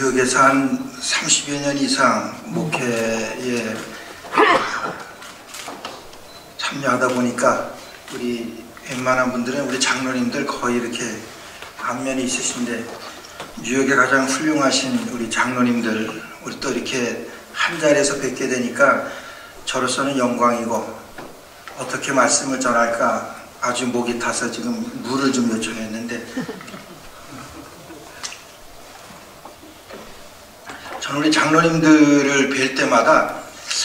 뉴욕에서 한 30여 년 이상 목회에 참여하다 보니까 우리 웬만한 분들은 우리 장로님들 거의 이렇게 안면이 있으신데, 뉴욕에 가장 훌륭하신 우리 장로님들 우리 또 이렇게 한 자리에서 뵙게 되니까 저로서는 영광이고, 어떻게 말씀을 전할까 아주 목이 타서 지금 물을 좀 요청했는데, 저는 우리 장로님들을 뵐 때마다,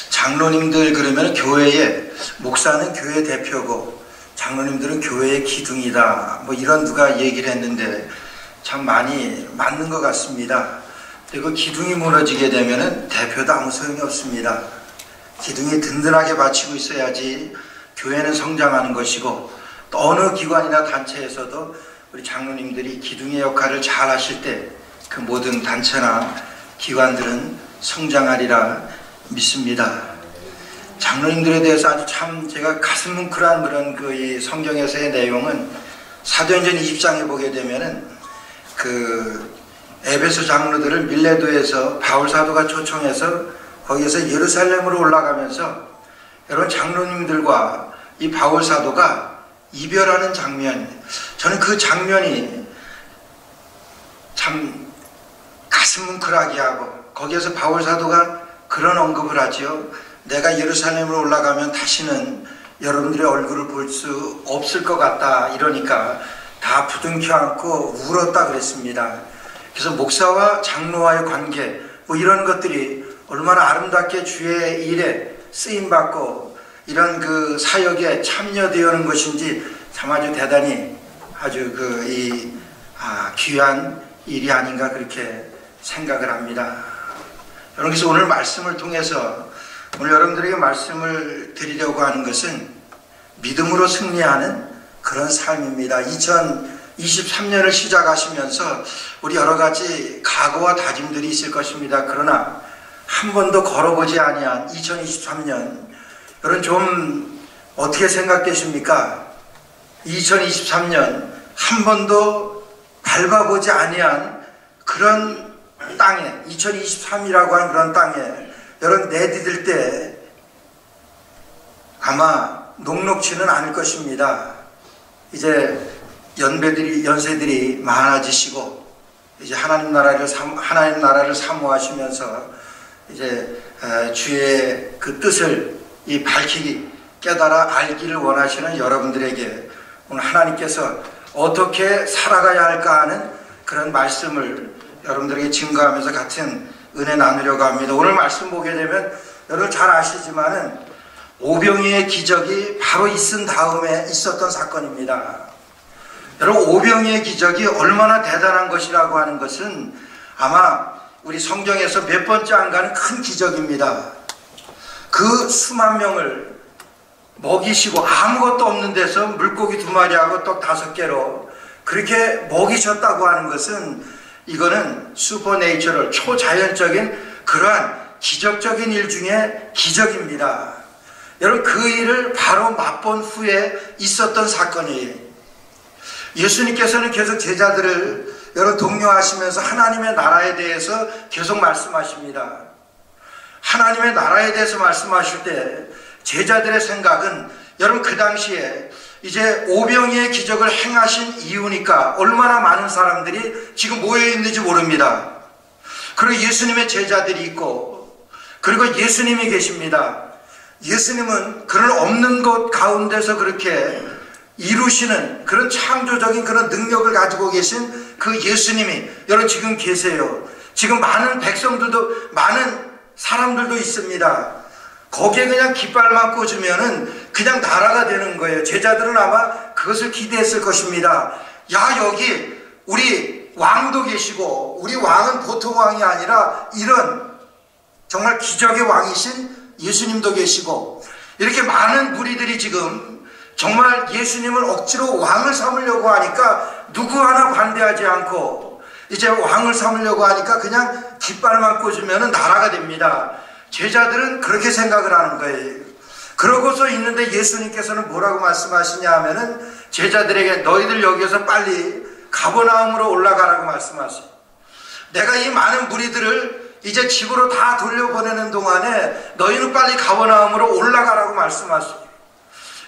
장로님들 그러면 교회의, 목사는 교회 대표고 장로님들은 교회의 기둥이다, 뭐 이런 누가 얘기를 했는데 참 많이 맞는 것 같습니다. 그리고 기둥이 무너지게 되면은 대표도 아무 소용이 없습니다. 기둥이 든든하게 받치고 있어야지 교회는 성장하는 것이고, 또 어느 기관이나 단체에서도 우리 장로님들이 기둥의 역할을 잘 하실 때 그 모든 단체나 기관들은 성장하리라 믿습니다. 장로님들에 대해서 아주 참 제가 가슴 뭉클한 그런 이 성경에서의 내용은 사도행전 20장에 보게 되면은 그 에베소 장로들을 밀레도에서 바울 사도가 초청해서 거기에서 예루살렘으로 올라가면서 여러분 장로님들과 이 바울 사도가 이별하는 장면, 저는 그 장면이 참 가슴 뭉클하게 하고, 거기에서 바울 사도가 그런 언급을 하죠. 내가 예루살렘으로 올라가면 다시는 여러분들의 얼굴을 볼 수 없을 것 같다. 이러니까 다 부둥켜 안고 울었다 그랬습니다. 그래서 목사와 장로와의 관계, 뭐 이런 것들이 얼마나 아름답게 주의 일에 쓰임받고 이런 그 사역에 참여되어는 것인지 참 아주 대단히 아주 귀한 일이 아닌가 그렇게 생각을 합니다. 여러분, 그래서 오늘 말씀을 통해서 오늘 여러분들에게 말씀을 드리려고 하는 것은 믿음으로 승리하는 그런 삶입니다. 2023년을 시작하시면서 우리 여러 가지 각오와 다짐들이 있을 것입니다. 그러나 한 번도 걸어보지 아니한 2023년, 여러분 좀 어떻게 생각되십니까? 2023년 한 번도 밟아보지 아니한 그런 땅에, 2023이라고 하는 그런 땅에 여러분 내디딜 때 아마 녹록지는 않을 것입니다. 이제 연세들이 많아지시고 이제 하나님 나라를 사모하시면서 이제 주의 그 뜻을 밝히기, 깨달아 알기를 원하시는 여러분들에게 오늘 하나님께서 어떻게 살아가야 할까 하는 그런 말씀을 여러분들에게 증거하면서 같은 은혜 나누려고 합니다. 오늘 말씀 보게 되면 여러분 잘 아시지만은 오병이의 기적이 바로 있은 다음에 있었던 사건입니다. 여러분, 오병이의 기적이 얼마나 대단한 것이라고 하는 것은 아마 우리 성경에서 몇 번째 안 가는 큰 기적입니다. 그 수만 명을 먹이시고 아무것도 없는 데서 물고기 2마리하고 떡 5개로 그렇게 먹이셨다고 하는 것은, 이거는 슈퍼네이처럴, 초자연적인 그러한 기적적인 일 중에 기적입니다. 여러분, 그 일을 바로 맛본 후에 있었던 사건이에요. 예수님께서는 계속 제자들을 여러분 독려하시면서 하나님의 나라에 대해서 계속 말씀하십니다. 하나님의 나라에 대해서 말씀하실 때 제자들의 생각은, 여러분 그 당시에 이제 오병이의 기적을 행하신 이유니까 얼마나 많은 사람들이 지금 모여있는지 모릅니다. 그리고 예수님의 제자들이 있고, 그리고 예수님이 계십니다. 예수님은 그런 없는 것 가운데서 그렇게 이루시는 그런 창조적인 그런 능력을 가지고 계신 그 예수님이 여러분 지금 계세요. 지금 많은 백성들도, 많은 사람들도 있습니다. 거기에 그냥 깃발만 꽂으면은 그냥 나라가 되는 거예요. 제자들은 아마 그것을 기대했을 것입니다. 야, 여기 우리 왕도 계시고, 우리 왕은 보통 왕이 아니라 이런 정말 기적의 왕이신 예수님도 계시고, 이렇게 많은 무리들이 지금 정말 예수님을 억지로 왕을 삼으려고 하니까 누구 하나 반대하지 않고 이제 왕을 삼으려고 하니까 그냥 깃발만 꽂으면 나라가 됩니다. 제자들은 그렇게 생각을 하는 거예요. 그러고서 있는데 예수님께서는 뭐라고 말씀하시냐 하면은 제자들에게 너희들 여기에서 빨리 가버나움으로 올라가라고 말씀하세요. 내가 이 많은 무리들을 이제 집으로 다 돌려보내는 동안에 너희는 빨리 가버나움으로 올라가라고 말씀하십니다.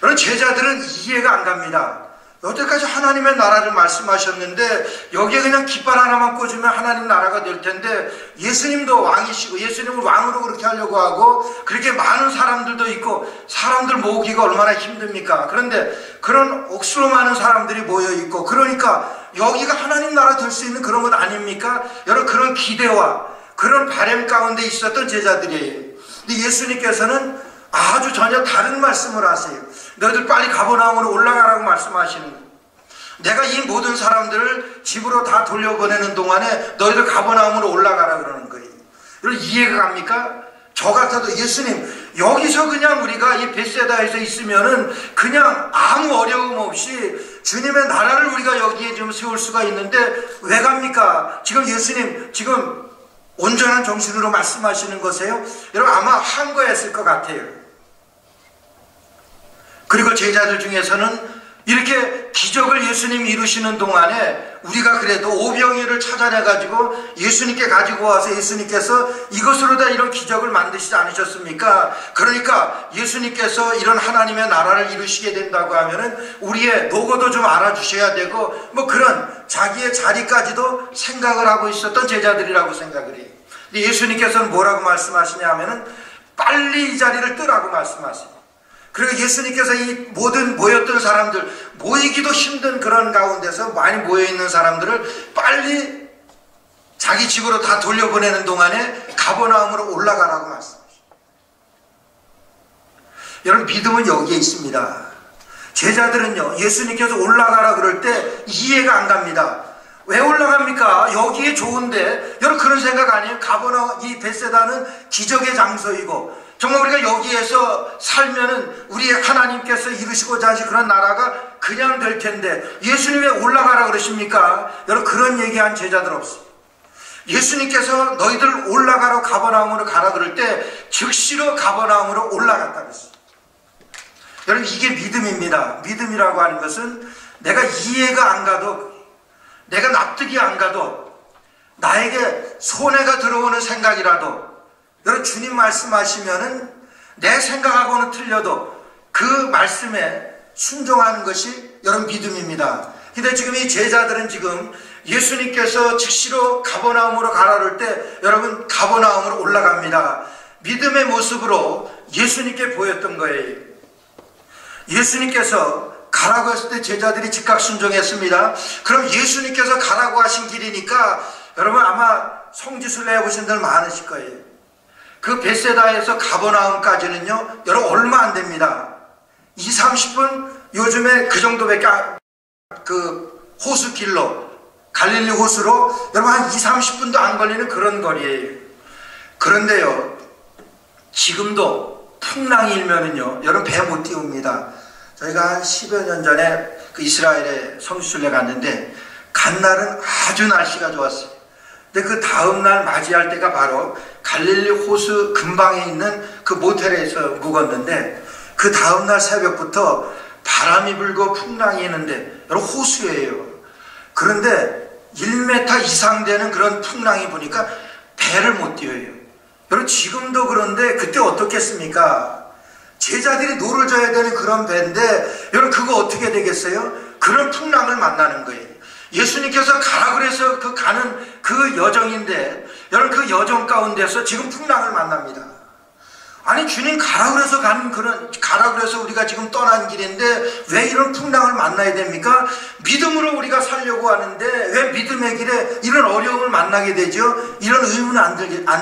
여러분, 제자들은 이해가 안 갑니다. 여태까지 하나님의 나라를 말씀하셨는데 여기에 그냥 깃발 하나만 꽂으면 하나님 나라가 될 텐데, 예수님도 왕이시고 예수님을 왕으로 그렇게 하려고 하고 그렇게 많은 사람들도 있고 사람들 모으기가 얼마나 힘듭니까? 그런데 그런 억수로 많은 사람들이 모여 있고, 그러니까 여기가 하나님 나라 될 수 있는 그런 것 아닙니까? 여러분, 그런 기대와 그런 바람 가운데 있었던 제자들이에요. 근데 예수님께서는 아주 전혀 다른 말씀을 하세요. 너희들 빨리 가버나움으로 올라가라고 말씀하시는 거예요. 내가 이 모든 사람들을 집으로 다 돌려보내는 동안에 너희들 가버나움으로 올라가라 그러는 거예요. 여러분, 이해가 갑니까? 저 같아도 예수님, 여기서 그냥 우리가 이 벳세다에서 있으면은 그냥 아무 어려움 없이 주님의 나라를 우리가 여기에 좀 세울 수가 있는데 왜 갑니까? 지금 예수님, 지금 온전한 정신으로 말씀하시는 거세요? 여러분, 아마 한 거였을 것 같아요. 그리고 제자들 중에서는 이렇게 기적을 예수님이 이루시는 동안에 우리가 그래도 오병이어를 찾아내가지고 예수님께 가지고 와서 예수님께서 이것으로 다 이런 기적을 만드시지 않으셨습니까? 그러니까 예수님께서 이런 하나님의 나라를 이루시게 된다고 하면은 우리의 노고도 좀 알아주셔야 되고, 뭐 그런 자기의 자리까지도 생각을 하고 있었던 제자들이라고 생각을 해요. 근데 예수님께서는 뭐라고 말씀하시냐 하면은 빨리 이 자리를 뜨라고 말씀하세요. 그리고 예수님께서 이 모든 모였던 사람들, 모이기도 힘든 그런 가운데서 많이 모여있는 사람들을 빨리 자기 집으로 다 돌려보내는 동안에 가버나움으로 올라가라고 말씀하십니다. 여러분, 믿음은 여기에 있습니다. 제자들은요, 예수님께서 올라가라 그럴 때 이해가 안 갑니다. 왜 올라갑니까? 여기에 좋은데. 여러분, 그런 생각 아니에요? 가버나움, 이 벳세다는 기적의 장소이고 정말 우리가 여기에서 살면은 우리 하나님께서 이루시고자 하신 그런 나라가 그냥 될 텐데 예수님 왜 올라가라 그러십니까? 여러분, 그런 얘기한 제자들 없어요. 예수님께서 너희들 올라가러 가버나움으로 가라 그럴 때 즉시로 가버나움으로 올라갔다 그랬어요. 여러분, 이게 믿음입니다. 믿음이라고 하는 것은 내가 이해가 안 가도, 내가 납득이 안 가도, 나에게 손해가 들어오는 생각이라도, 여러분, 주님 말씀하시면은 내 생각하고는 틀려도 그 말씀에 순종하는 것이 여러분 믿음입니다. 근데 지금 이 제자들은 지금 예수님께서 즉시로 가버나움으로 가라 그럴 때 여러분 가버나움으로 올라갑니다. 믿음의 모습으로 예수님께 보였던 거예요. 예수님께서 가라고 했을 때 제자들이 즉각 순종했습니다. 그럼 예수님께서 가라고 하신 길이니까 여러분 아마 성지순례 해보신 분들 많으실 거예요. 그 벳세다에서 가버나움까지는요, 여러분 얼마 안 됩니다. 2, 30분, 요즘에 그 정도밖에 그 호수길로, 갈릴리 호수로 여러분 한 2, 30분도 안 걸리는 그런 거리예요. 그런데요, 지금도 풍랑이 일면은요, 여러분 배 못 띄웁니다. 저희가 한 10여 년 전에 그 이스라엘에 성지순례 갔는데 간 날은 아주 날씨가 좋았어요. 근데 그 다음날 맞이할 때가 바로 갈릴리 호수 근방에 있는 그 모텔에서 묵었는데 그 다음날 새벽부터 바람이 불고 풍랑이 있는데 여러분 호수예요. 그런데 1m 이상 되는 그런 풍랑이 부니까 배를 못 띄워요. 여러분 지금도 그런데 그때 어떻겠습니까? 제자들이 노를 져야 되는 그런 배인데 여러분 그거 어떻게 되겠어요? 그런 풍랑을 만나는 거예요. 예수님께서 가라 그래서 그 가는 그 여정인데 여러분 그 여정 가운데서 지금 풍랑을 만납니다. 아니 주님 가라 그래서 가는 그런 가라 그래서 우리가 지금 떠난 길인데 왜 이런 풍랑을 만나야 됩니까? 믿음으로 우리가 살려고 하는데 왜 믿음의 길에 이런 어려움을 만나게 되죠? 이런 의문 안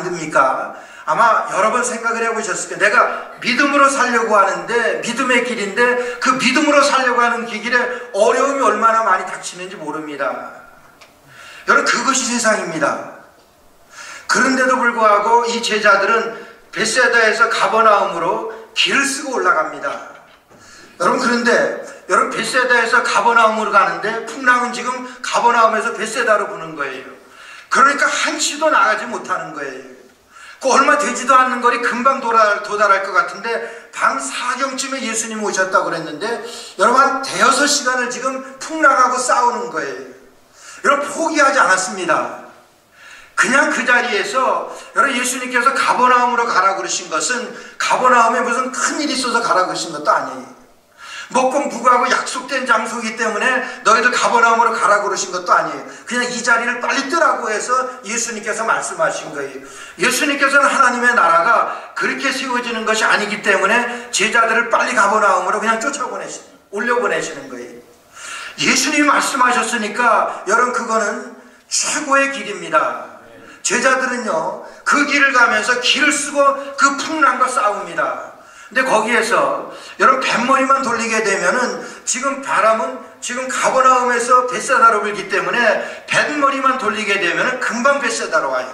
듭니까? 아마 여러 번 생각을 해보셨을 거예요. 내가 믿음으로 살려고 하는데 믿음의 길인데 그 믿음으로 살려고 하는 그 길에 어려움이 얼마나 많이 닥치는지 모릅니다. 여러분 그것이 세상입니다. 그런데도 불구하고 이 제자들은 벳세다에서 가버나움으로 길을 쓰고 올라갑니다. 여러분 그런데 여러분 벳세다에서 가버나움으로 가는데 풍랑은 지금 가버나움에서 벳세다로 부는 거예요. 그러니까 한치도 나가지 못하는 거예요. 그 얼마 되지도 않는 거리 금방 도달할 것 같은데 밤 4경쯤에 예수님 오셨다고 그랬는데 여러분 한 대여섯 시간을 지금 풍랑하고 싸우는 거예요. 여러분 포기하지 않았습니다. 그냥 그 자리에서 여러분 예수님께서 가버나움으로 가라 그러신 것은 가버나움에 무슨 큰일이 있어서 가라 그러신 것도 아니에요. 먹고 누구하고 약속된 장소이기 때문에 너희들 가버나움으로 가라 그러신 것도 아니에요. 그냥 이 자리를 빨리 뜨라고 해서 예수님께서 말씀하신 거예요. 예수님께서는 하나님의 나라가 그렇게 세워지는 것이 아니기 때문에 제자들을 빨리 가버나움으로 그냥 올려보내시는 거예요. 예수님이 말씀하셨으니까 여러분 그거는 최고의 길입니다. 제자들은요 그 길을 가면서 길을 쓰고 그 풍랑과 싸웁니다. 근데 거기에서 여러분 뱃머리만 돌리게 되면은 지금 바람은 지금 가버나움에서 벳세다로 불기 때문에 뱃머리만 돌리게 되면은 금방 벳세다로 와요.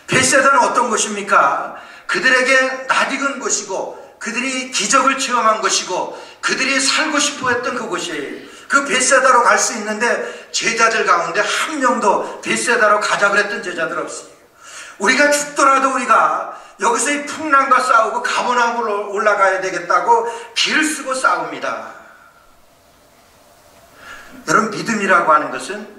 벳세다는 어떤 곳입니까? 그들에게 낯익은 곳이고 그들이 기적을 체험한 곳이고 그들이 살고 싶어 했던 그곳이에요. 그 벳세다로 갈 수 있는데 제자들 가운데 한 명도 벳세다로 가자 그랬던 제자들 없어요. 우리가 죽더라도 우리가 여기서 이 풍랑과 싸우고 가버나움으로 올라가야 되겠다고 길을 쓰고 싸웁니다. 여러분 믿음이라고 하는 것은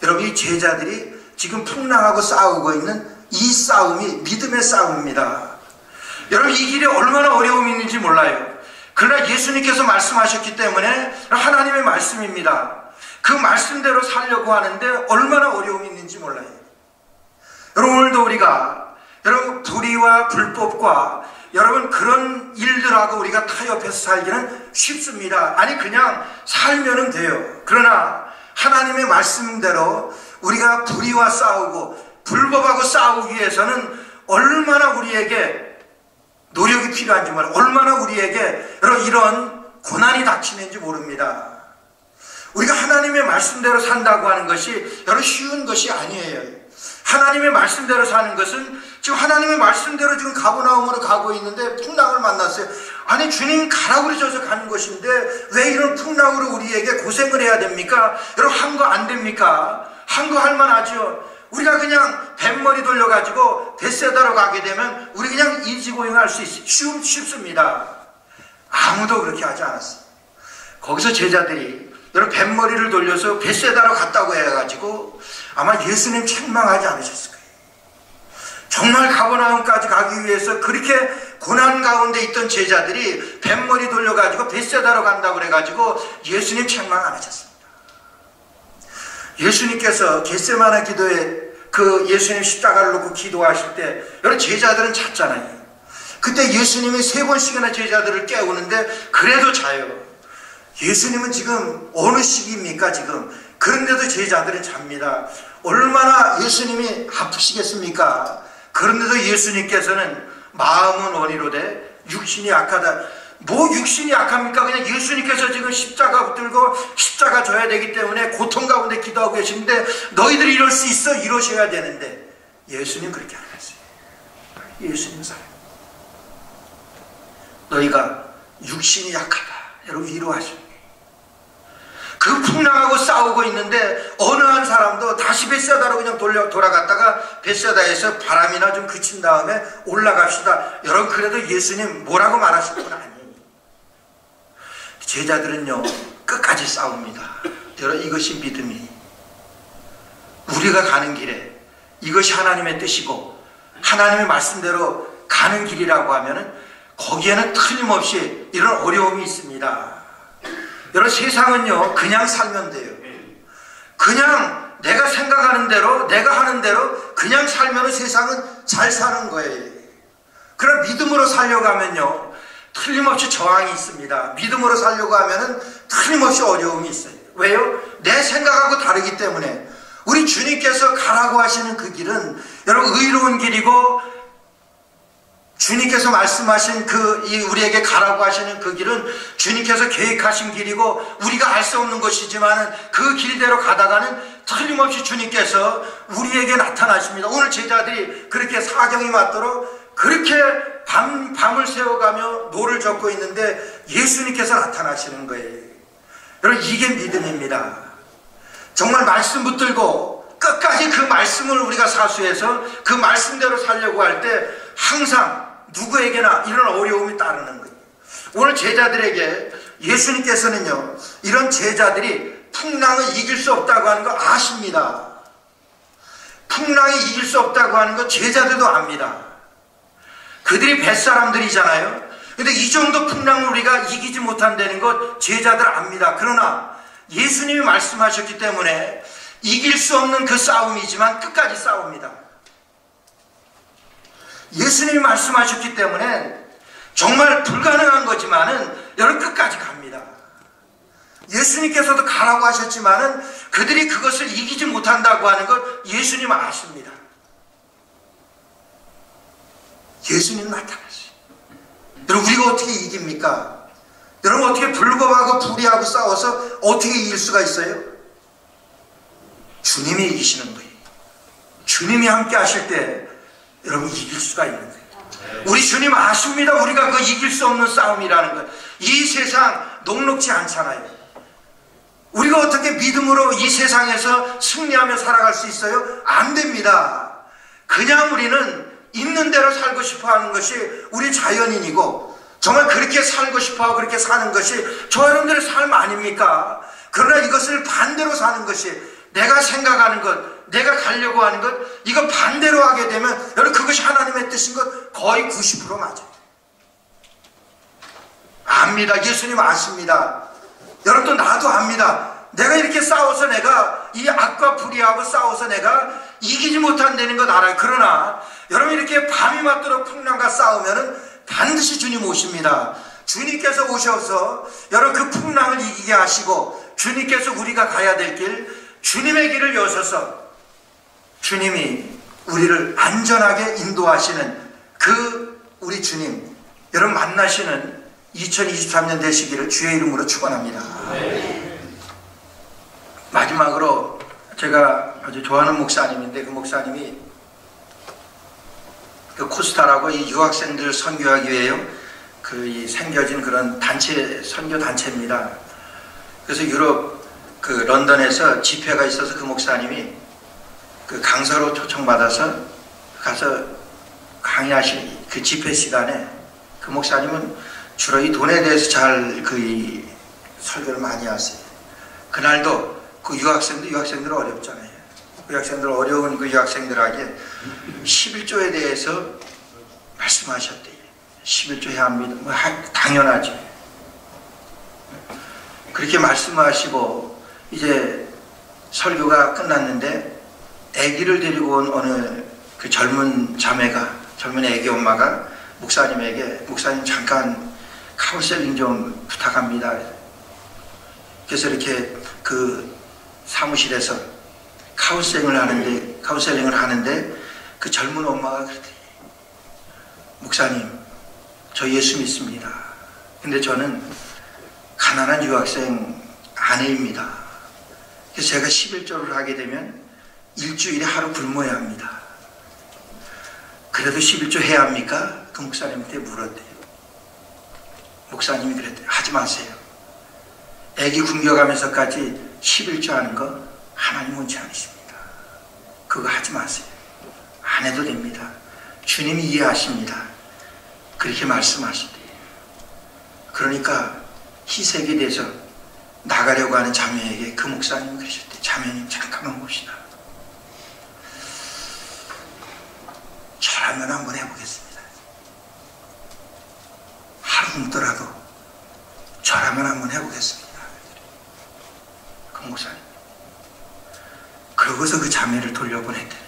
여러분 이 제자들이 지금 풍랑하고 싸우고 있는 이 싸움이 믿음의 싸움입니다. 여러분 이 길에 얼마나 어려움이 있는지 몰라요. 그러나 예수님께서 말씀하셨기 때문에 하나님의 말씀입니다. 그 말씀대로 살려고 하는데 얼마나 어려움이 있는지 몰라요. 여러분 오늘도 우리가 여러분 불의와 불법과 여러분 그런 일들하고 우리가 타협해서 살기는 쉽습니다. 아니 그냥 살면은 돼요. 그러나 하나님의 말씀대로 우리가 불의와 싸우고 불법하고 싸우기 위해서는 얼마나 우리에게 노력이 필요한지 몰라요. 얼마나 우리에게 여러분 이런 고난이 닥치는지 모릅니다. 우리가 하나님의 말씀대로 산다고 하는 것이 여러분 쉬운 것이 아니에요. 하나님의 말씀대로 사는 것은 지금 하나님의 말씀대로 지금 가버나움으로 가고 있는데 풍랑을 만났어요. 아니 주님 가라고 그러셔서 가는 것인데 왜 이런 풍랑으로 우리에게 고생을 해야 됩니까? 여러분 한 거 안 됩니까? 한 거 할 만하죠. 우리가 그냥 뱃머리 돌려가지고 벳세다로 가게 되면 우리 그냥 이지고잉할 수 있어요. 쉽습니다. 아무도 그렇게 하지 않았어요. 거기서 제자들이 여러분 뱃머리를 돌려서 벳세다로 갔다고 해가지고 아마 예수님 책망하지 않으셨을 거예요. 정말 가버나움까지 가기 위해서 그렇게 고난 가운데 있던 제자들이 뱃머리 돌려가지고 벳세다로 간다고 그래가지고 예수님 책망 안 하셨습니다. 예수님께서 겟세마네 기도에 그 예수님 십자가를 놓고 기도하실 때 여러분 제자들은 잤잖아요. 그때 예수님이 3번씩이나 제자들을 깨우는데 그래도 자요. 예수님은 지금 어느 시기입니까 지금? 그런데도 제자들은 잡니다. 얼마나 예수님이 아프시겠습니까? 그런데도 예수님께서는 마음은 원이로되 육신이 약하다. 뭐 육신이 약합니까? 그냥 예수님께서 지금 십자가 붙들고 십자가 져야 되기 때문에 고통 가운데 기도하고 계시는데 너희들이 이럴 수 있어? 이러셔야 되는데 예수님 그렇게 안 하세요. 예수님 사랑 너희가 육신이 약하다. 여러분 위로하십니다. 그 풍랑하고 싸우고 있는데 어느 한 사람도 다시 벳세다로 그냥 돌아갔다가 벳세다에서 바람이나 좀 그친 다음에 올라갑시다. 여러분 그래도 예수님 뭐라고 말하실 건 아니에요. 제자들은요 끝까지 싸웁니다. 여러분 이것이 믿음이 우리가 가는 길에 이것이 하나님의 뜻이고 하나님의 말씀대로 가는 길이라고 하면은 거기에는 틀림없이 이런 어려움이 있습니다. 여러분 세상은요 그냥 살면 돼요. 그냥 내가 생각하는 대로 내가 하는 대로 그냥 살면 세상은 잘 사는 거예요. 그럼 믿음으로 살려고 하면요 틀림없이 저항이 있습니다. 믿음으로 살려고 하면은 틀림없이 어려움이 있어요. 왜요? 내 생각하고 다르기 때문에. 우리 주님께서 가라고 하시는 그 길은 여러분 의로운 길이고 주님께서 말씀하신 우리에게 가라고 하시는 그 길은 주님께서 계획하신 길이고 우리가 알 수 없는 것이지만 그 길대로 가다가는 틀림없이 주님께서 우리에게 나타나십니다. 오늘 제자들이 그렇게 사경이 맞도록 그렇게 밤을 새워가며 노를 젓고 있는데 예수님께서 나타나시는 거예요. 여러분 이게 믿음입니다. 정말 말씀 붙들고 끝까지 그 말씀을 우리가 사수해서 그 말씀대로 살려고 할 때 항상 누구에게나 이런 어려움이 따르는 거예요. 오늘 제자들에게 예수님께서는요 이런 제자들이 풍랑을 이길 수 없다고 하는 거 아십니다. 풍랑이 이길 수 없다고 하는 것 제자들도 압니다. 그들이 뱃사람들이잖아요. 근데 이 정도 풍랑을 우리가 이기지 못한다는 것 제자들 압니다. 그러나 예수님이 말씀하셨기 때문에 이길 수 없는 그 싸움이지만 끝까지 싸웁니다. 예수님이 말씀하셨기 때문에 정말 불가능한 거지만은 여러분 끝까지 갑니다. 예수님께서도 가라고 하셨지만은 그들이 그것을 이기지 못한다고 하는 것 예수님은 아십니다. 예수님 나타났어요. 여러분 우리가 어떻게 이깁니까? 여러분 어떻게 불법하고 불의하고 싸워서 어떻게 이길 수가 있어요? 주님이 이기시는 거예요. 주님이 함께 하실 때 여러분 이길 수가 있는 거예요. 우리 주님 아십니다. 우리가 그 이길 수 없는 싸움이라는 것. 이 세상 녹록지 않잖아요. 우리가 어떻게 믿음으로 이 세상에서 승리하며 살아갈 수 있어요? 안 됩니다. 그냥 우리는 있는 대로 살고 싶어 하는 것이 우리 자연인이고 정말 그렇게 살고 싶어 하고 그렇게 사는 것이 저 여러분들의 삶 아닙니까? 그러나 이것을 반대로 사는 것이 내가 생각하는 것, 내가 가려고 하는 것, 이거 반대로 하게 되면 여러분 그것이 하나님의 뜻인 것 거의 90% 맞아요. 압니다. 예수님 아십니다. 여러분 또 나도 압니다. 내가 이렇게 싸워서 내가 이 악과 불의하고 싸워서 내가 이기지 못한다는 것 알아요. 그러나 여러분 이렇게 밤이 맞도록 풍랑과 싸우면은 반드시 주님 오십니다. 주님께서 오셔서 여러분 그 풍랑을 이기게 하시고 주님께서 우리가 가야 될 길, 주님의 길을 여셔서 주님이 우리를 안전하게 인도하시는 그 우리 주님 여러분 만나시는 2023년 되시기를 주의 이름으로 축원합니다. 마지막으로 제가 아주 좋아하는 목사님인데 그 목사님이 그 코스타라고 이 유학생들 선교하기 위해요 그 생겨진 그런 단체 선교 단체입니다. 그래서 유럽 그 런던에서 집회가 있어서 그 목사님이 그 강사로 초청받아서 가서 강의하실 그 집회 시간에 그 목사님은 주로 이 돈에 대해서 잘 그 설교를 많이 하세요. 그날도 그 유학생들 어렵잖아요. 그 유학생들 어려운 그 유학생들에게 11조에 대해서 말씀하셨대요. 11조 해야 합니다. 뭐 당연하죠. 그렇게 말씀하시고 이제 설교가 끝났는데 아기를 데리고 온 어느 그 젊은 자매가 젊은 아기 엄마가 목사님에게 목사님 잠깐 카운셀링 좀 부탁합니다. 그래서 이렇게 그 사무실에서 카운셀링을 하는데 그 젊은 엄마가 그러더니 목사님 저 예수 믿습니다. 근데 저는 가난한 유학생 아내입니다. 그래서 제가 11조를 하게 되면 일주일에 하루 굶어야 합니다. 그래도 11조 해야 합니까? 그 목사님한테 물었대요. 목사님이 그랬대요. 하지 마세요. 애기 굶겨가면서까지 11조 하는 거 하나님 원치 않으십니다. 그거 하지 마세요. 안 해도 됩니다. 주님이 이해하십니다. 그렇게 말씀하시대요. 그러니까 희색이 돼서 나가려고 하는 자매에게 그 목사님이 그러셨대요. 자매님 잠깐만 봅시다. 저라면 한번 해보겠습니다. 하루 굶더라도 저라면 한번 해보겠습니다. 그 목사님. 그러고서 그 자매를 돌려보냈다니까.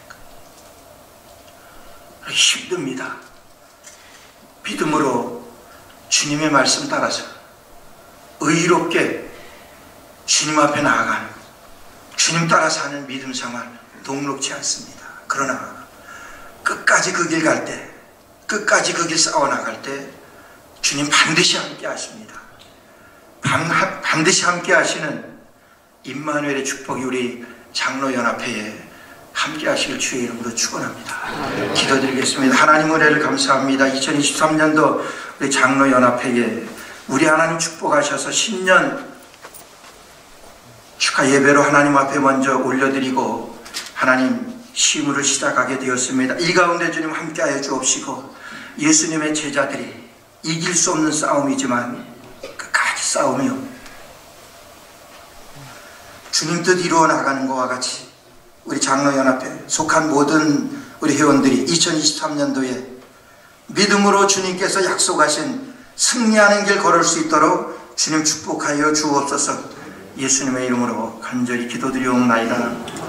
힘듭니다. 믿음으로 주님의 말씀 따라서 의롭게 주님 앞에 나아가는 주님 따라 사는 믿음 생활 녹록지 않습니다. 그러나 끝까지 그 길 갈 때, 끝까지 그 길 싸워 나갈 때 주님 반드시 함께 하십니다. 반드시 함께 하시는 임마누엘의 축복이 우리 장로연합회에 함께 하실 주의 이름으로 축원합니다. 기도드리겠습니다. 하나님 은혜를 감사합니다. 2023년도 우리 장로연합회에 우리 하나님 축복하셔서 신년 축하 예배로 하나님 앞에 먼저 올려드리고 하나님 시무를 시작하게 되었습니다. 이 가운데 주님 함께하여 주옵시고 예수님의 제자들이 이길 수 없는 싸움이지만 끝까지 싸우며 주님 뜻 이루어 나가는 것과 같이 우리 장로연합회 속한 모든 우리 회원들이 2023년도에 믿음으로 주님께서 약속하신 승리하는 길 걸을 수 있도록 주님 축복하여 주옵소서. 예수님의 이름으로 간절히 기도드리옵나이다.